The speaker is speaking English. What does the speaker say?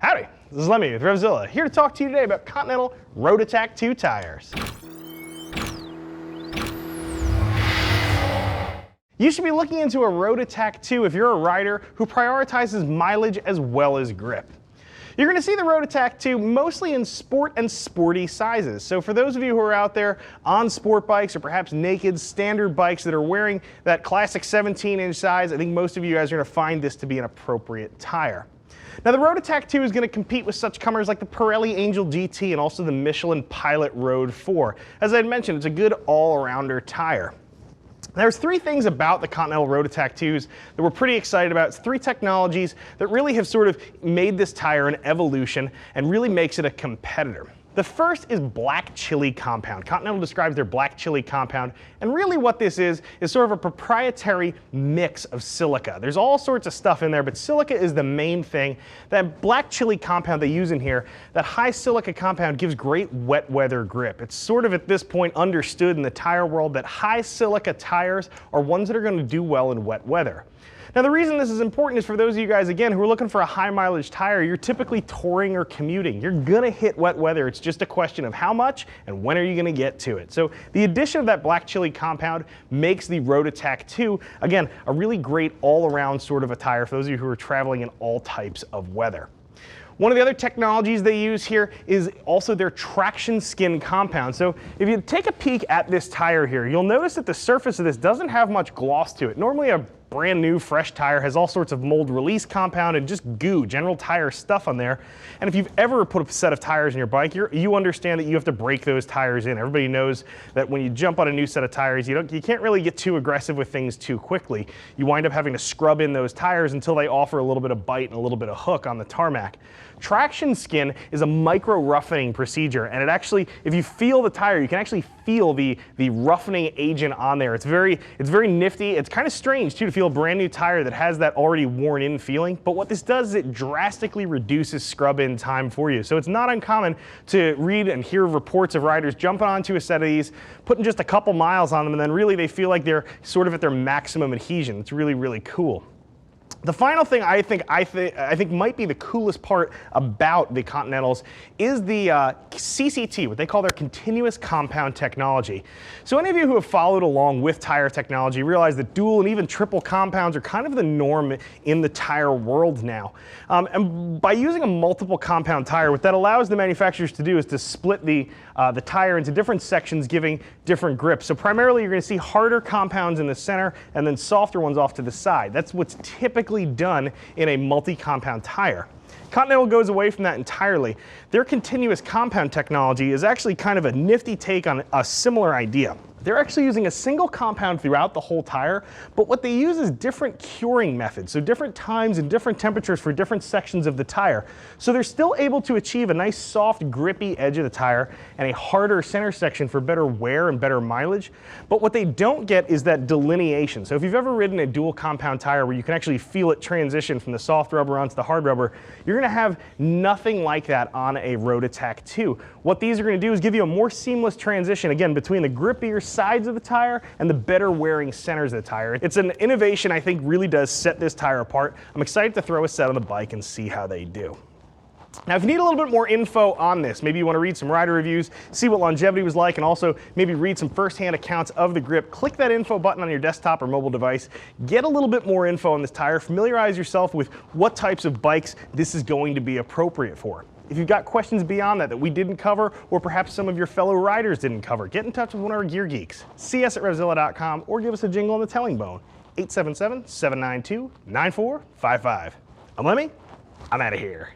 Howdy, this is Lemmy with RevZilla, here to talk to you today about Continental Road Attack 2 tires. You should be looking into a Road Attack 2 if you're a rider who prioritizes mileage as well as grip. You're going to see the Road Attack 2 mostly in sport and sporty sizes. So for those of you who are out there on sport bikes or perhaps naked standard bikes that are wearing that classic 17-inch size, I think most of you guys are going to find this to be an appropriate tire. Now the Road Attack 2 is going to compete with such comers like the Pirelli Angel GT and also the Michelin Pilot Road 4. As I had mentioned, it's a good all-arounder tire. There's three things about the Continental Road Attack 2s that we're pretty excited about. It's three technologies that really have sort of made this tire an evolution and really makes it a competitor. The first is black chili compound. Continental describes their black chili compound, and really what this is sort of a proprietary mix of silica. There's all sorts of stuff in there, but silica is the main thing. That black chili compound they use in here, that high silica compound gives great wet weather grip. It's sort of at this point understood in the tire world that high silica tires are ones that are going to do well in wet weather. Now the reason this is important is for those of you guys, again, who are looking for a high mileage tire. You're typically touring or commuting. You're gonna hit wet weather. It's just a question of how much and when are you gonna get to it. So the addition of that black chili compound makes the Road Attack 2, again, a really great all-around sort of a tire for those of you who are traveling in all types of weather. One of the other technologies they use here is also their traction skin compound. So if you take a peek at this tire here, you'll notice that the surface of this doesn't have much gloss to it. Normally a brand new fresh tire has all sorts of mold release compound and just goo, general tire stuff on there. And if you've ever put a set of tires in your bike, you understand that you have to break those tires in. Everybody knows that when you jump on a new set of tires, you can't really get too aggressive with things too quickly. You wind up having to scrub in those tires until they offer a little bit of bite and a little bit of hook on the tarmac. Traction skin is a micro-roughening procedure, and it actually, if you feel the tire, you can actually feel the roughening agent on there. It's very nifty. It's kind of strange too to feel a brand new tire that has that already worn in feeling, but what this does is it drastically reduces scrub in time for you. So it's not uncommon to read and hear reports of riders jumping onto a set of these, putting just a couple miles on them, and then really they feel like they're sort of at their maximum adhesion. It's really, really cool. The final thing I think might be the coolest part about the Continentals is the CCT, what they call their continuous compound technology. So any of you who have followed along with tire technology realize that dual and even triple compounds are kind of the norm in the tire world now. And by using a multiple compound tire, what that allows the manufacturers to do is to split the tire into different sections, giving different grips. So primarily you're going to see harder compounds in the center and then softer ones off to the side. That's what's typically done in a multi-compound tire. Continental goes away from that entirely. Their continuous compound technology is actually kind of a nifty take on a similar idea. They're actually using a single compound throughout the whole tire, but what they use is different curing methods, so different times and different temperatures for different sections of the tire. So they're still able to achieve a nice soft, grippy edge of the tire and a harder center section for better wear and better mileage. But what they don't get is that delineation. So if you've ever ridden a dual compound tire where you can actually feel it transition from the soft rubber onto the hard rubber, you're going to have nothing like that on a Road Attack 2. What these are going to do is give you a more seamless transition, again, between the grippier sides of the tire and the better wearing centers of the tire. It's an innovation I think really does set this tire apart. I'm excited to throw a set on the bike and see how they do. Now if you need a little bit more info on this, maybe you want to read some rider reviews, see what longevity was like, and also maybe read some first-hand accounts of the grip, click that info button on your desktop or mobile device, get a little bit more info on this tire, familiarize yourself with what types of bikes this is going to be appropriate for. If you've got questions beyond that we didn't cover, or perhaps some of your fellow riders didn't cover, get in touch with one of our gear geeks. See us at RevZilla.com or give us a jingle on the telling bone, 877-792-9455. I'm Lemmy, I'm out of here.